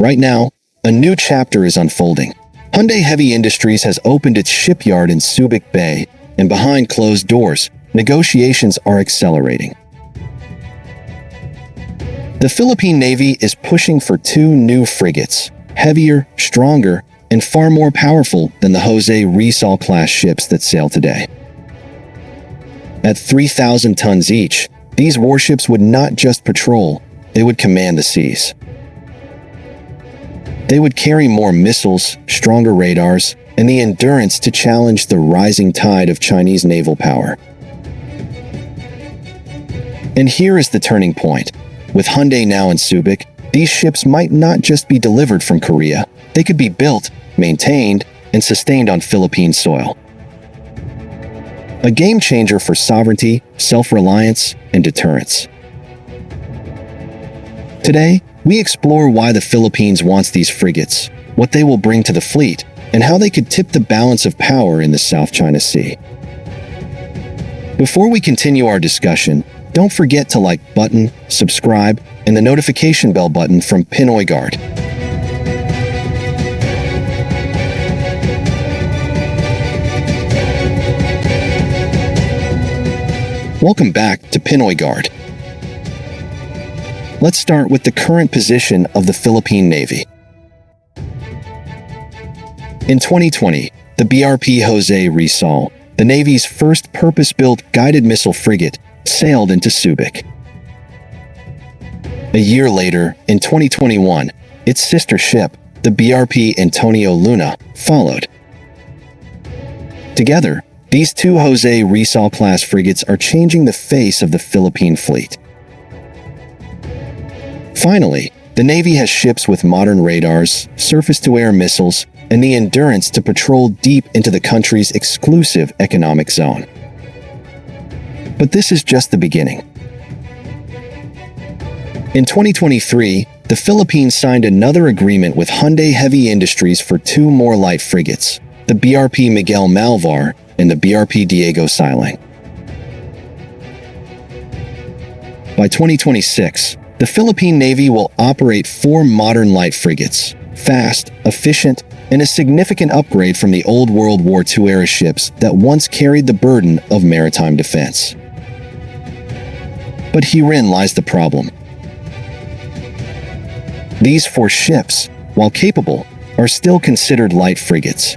Right now, a new chapter is unfolding. Hyundai Heavy Industries has opened its shipyard in Subic Bay, and behind closed doors, negotiations are accelerating. The Philippine Navy is pushing for 2 new frigates, heavier, stronger, and far more powerful than the Jose Rizal-class ships that sail today. At 3,000 tons each, these warships would not just patrol, they would command the seas. They would carry more missiles, stronger radars, and the endurance to challenge the rising tide of Chinese naval power. And here is the turning point. With Hyundai now in Subic, these ships might not just be delivered from Korea, they could be built, maintained, and sustained on Philippine soil. A game changer for sovereignty, self-reliance, and deterrence. Today, we explore why the Philippines wants these frigates, what they will bring to the fleet, and how they could tip the balance of power in the South China Sea. Before we continue our discussion, don't forget to like button, subscribe, and the notification bell button from Pinoy Guard. Welcome back to Pinoy Guard. Let's start with the current position of the Philippine Navy. In 2020, the BRP Jose Rizal, the Navy's first purpose-built guided missile frigate, sailed into Subic. A year later, in 2021, its sister ship, the BRP Antonio Luna, followed. Together, these 2 Jose Rizal-class frigates are changing the face of the Philippine fleet. Finally, the Navy has ships with modern radars, surface-to-air missiles, and the endurance to patrol deep into the country's exclusive economic zone. But this is just the beginning. In 2023, the Philippines signed another agreement with Hyundai Heavy Industries for 2 more light frigates, the BRP Miguel Malvar and the BRP Diego Silang. By 2026, the Philippine Navy will operate 4 modern light frigates, fast, efficient, and a significant upgrade from the old World War II-era ships that once carried the burden of maritime defense. But herein lies the problem. These 4 ships, while capable, are still considered light frigates.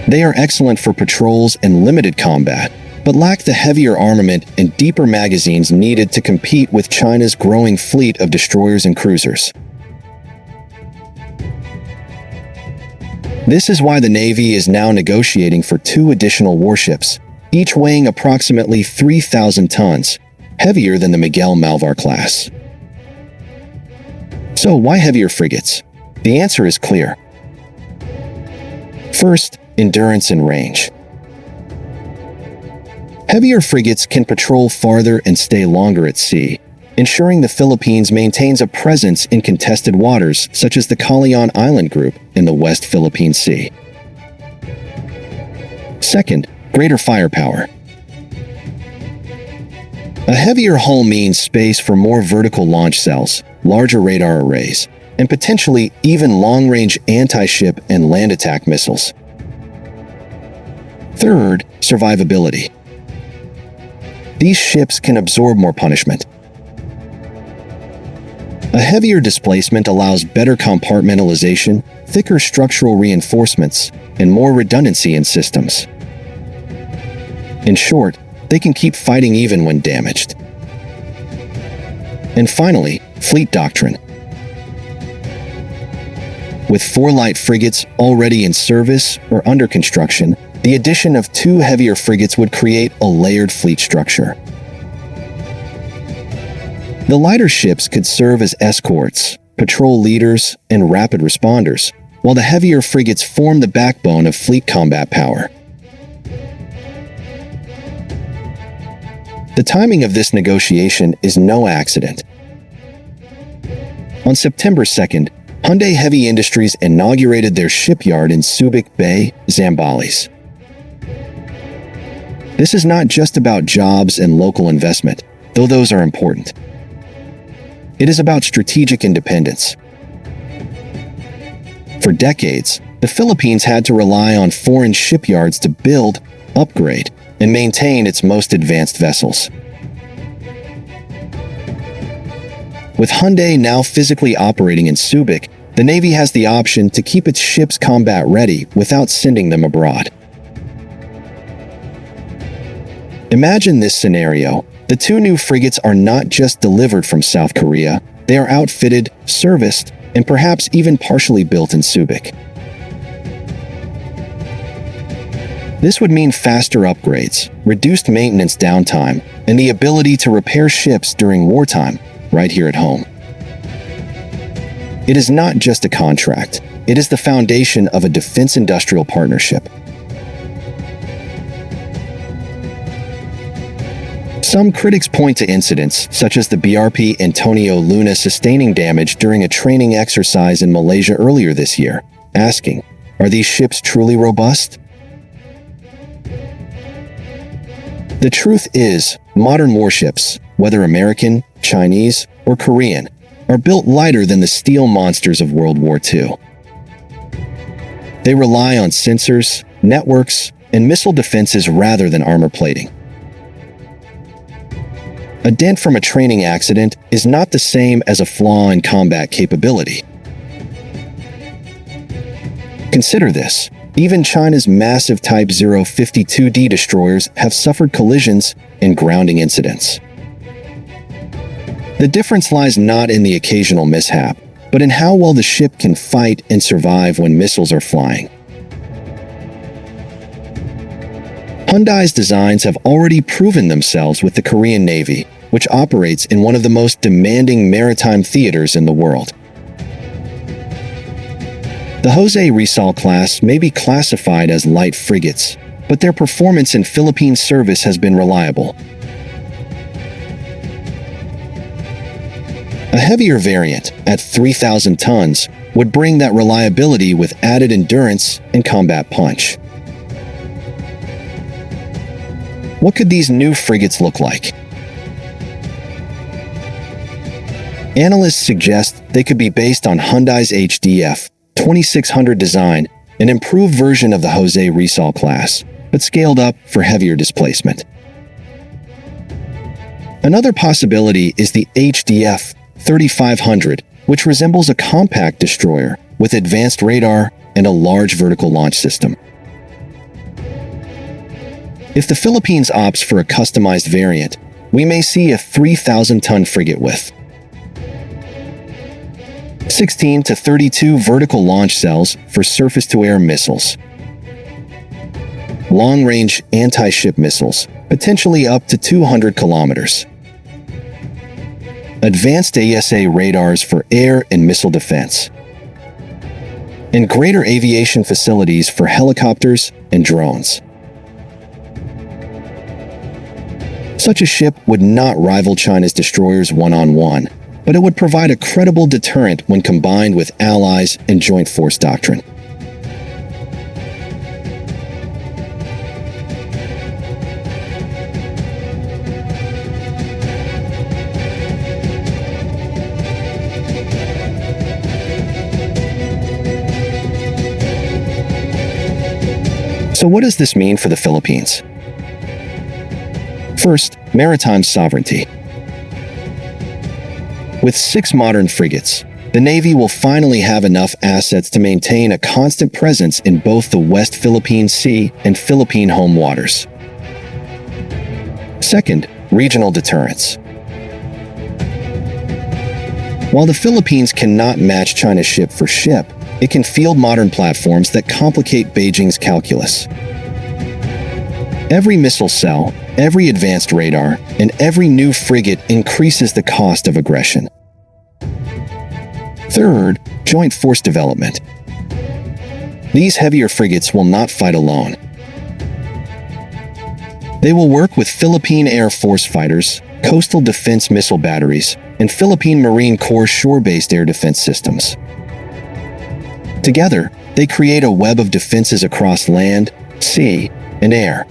They are excellent for patrols and limited combat, but lack the heavier armament and deeper magazines needed to compete with China's growing fleet of destroyers and cruisers. This is why the Navy is now negotiating for 2 additional warships, each weighing approximately 3,000 tons, heavier than the Miguel Malvar-class. So why heavier frigates? The answer is clear. First, endurance and range. Heavier frigates can patrol farther and stay longer at sea, ensuring the Philippines maintains a presence in contested waters such as the Calayan Island Group in the West Philippine Sea. Second, greater firepower. A heavier hull means space for more vertical launch cells, larger radar arrays, and potentially even long-range anti-ship and land attack missiles. Third, survivability. These ships can absorb more punishment. A heavier displacement allows better compartmentalization, thicker structural reinforcements, and more redundancy in systems. In short, they can keep fighting even when damaged. And finally, fleet doctrine. With 4 light frigates already in service or under construction, the addition of 2 heavier frigates would create a layered fleet structure. The lighter ships could serve as escorts, patrol leaders, and rapid responders, while the heavier frigates form the backbone of fleet combat power. The timing of this negotiation is no accident. On September 2nd, Hyundai Heavy Industries inaugurated their shipyard in Subic Bay, Zambales. This is not just about jobs and local investment, though those are important. It is about strategic independence. For decades, the Philippines had to rely on foreign shipyards to build, upgrade, and maintain its most advanced vessels. With Hyundai now physically operating in Subic, the Navy has the option to keep its ships combat ready without sending them abroad. Imagine this scenario. The two new frigates are not just delivered from South Korea, they are outfitted, serviced, and perhaps even partially built in Subic. This would mean faster upgrades, reduced maintenance downtime, and the ability to repair ships during wartime, right here at home. It is not just a contract, it is the foundation of a defense industrial partnership. Some critics point to incidents, such as the BRP Antonio Luna sustaining damage during a training exercise in Malaysia earlier this year, asking, are these ships truly robust? The truth is, modern warships, whether American, Chinese, or Korean, are built lighter than the steel monsters of World War II. They rely on sensors, networks, and missile defenses rather than armor plating. A dent from a training accident is not the same as a flaw in combat capability. Consider this. Even China's massive Type 052D destroyers have suffered collisions and grounding incidents. The difference lies not in the occasional mishap, but in how well the ship can fight and survive when missiles are flying. Hyundai's designs have already proven themselves with the Korean Navy, which operates in one of the most demanding maritime theaters in the world. The Jose Rizal-class may be classified as light frigates, but their performance in Philippine service has been reliable. A heavier variant, at 3,000 tons, would bring that reliability with added endurance and combat punch. What could these new frigates look like? Analysts suggest they could be based on Hyundai's HDF 2600 design, an improved version of the Jose Rizal-class, but scaled up for heavier displacement. Another possibility is the HDF 3500, which resembles a compact destroyer with advanced radar and a large vertical launch system. If the Philippines opts for a customized variant, we may see a 3,000-ton frigate with 16 to 32 vertical launch cells for surface-to-air missiles, long-range anti-ship missiles, potentially up to 200 kilometers, advanced AESA radars for air and missile defense, and greater aviation facilities for helicopters and drones. Such a ship would not rival China's destroyers one-on-one, but it would provide a credible deterrent when combined with allies and joint force doctrine. So what does this mean for the Philippines? First, maritime sovereignty. With 6 modern frigates, the Navy will finally have enough assets to maintain a constant presence in both the West Philippine Sea and Philippine home waters. Second, regional deterrence. While the Philippines cannot match China's ship for ship, it can field modern platforms that complicate Beijing's calculus. Every missile cell, every advanced radar, and every new frigate increases the cost of aggression. Third, joint force development. These heavier frigates will not fight alone. They will work with Philippine Air Force fighters, coastal defense missile batteries, and Philippine Marine Corps shore-based air defense systems. Together, they create a web of defenses across land, sea, and air.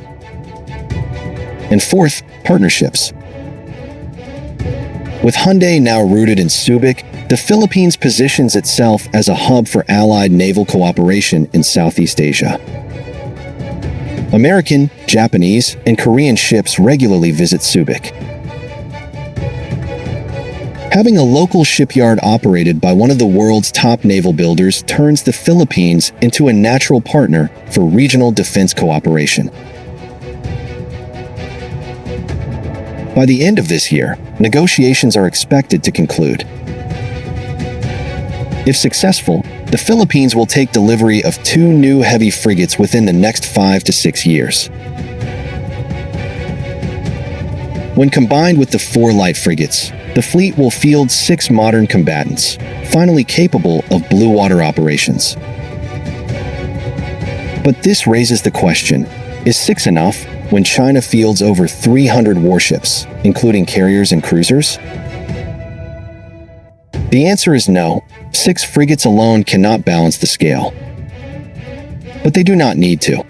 And fourth, partnerships. With Hyundai now rooted in Subic, the Philippines positions itself as a hub for allied naval cooperation in Southeast Asia. American, Japanese, and Korean ships regularly visit Subic. Having a local shipyard operated by one of the world's top naval builders turns the Philippines into a natural partner for regional defense cooperation. By the end of this year, negotiations are expected to conclude. If successful, the Philippines will take delivery of 2 new heavy frigates within the next 5 to 6 years. When combined with the 4 light frigates, the fleet will field 6 modern combatants, finally capable of blue water operations. But this raises the question, is 6 enough when China fields over 300 warships, including carriers and cruisers? The answer is no. 6 frigates alone cannot balance the scale. But they do not need to.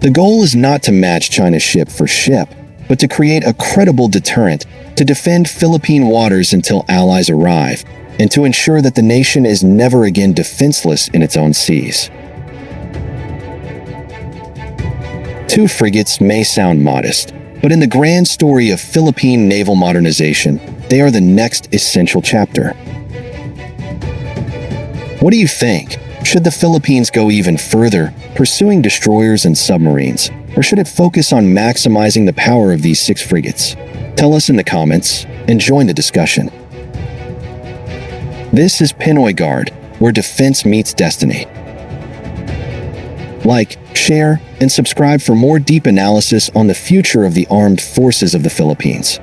The goal is not to match China's ship for ship, but to create a credible deterrent to defend Philippine waters until allies arrive, and to ensure that the nation is never again defenseless in its own seas. 2 frigates may sound modest, but in the grand story of Philippine naval modernization, they are the next essential chapter. What do you think? Should the Philippines go even further, pursuing destroyers and submarines, or should it focus on maximizing the power of these 6 frigates? Tell us in the comments and join the discussion. This is Pinoy Guard, where defense meets destiny. Like, share, and subscribe for more deep analysis on the future of the armed forces of the Philippines.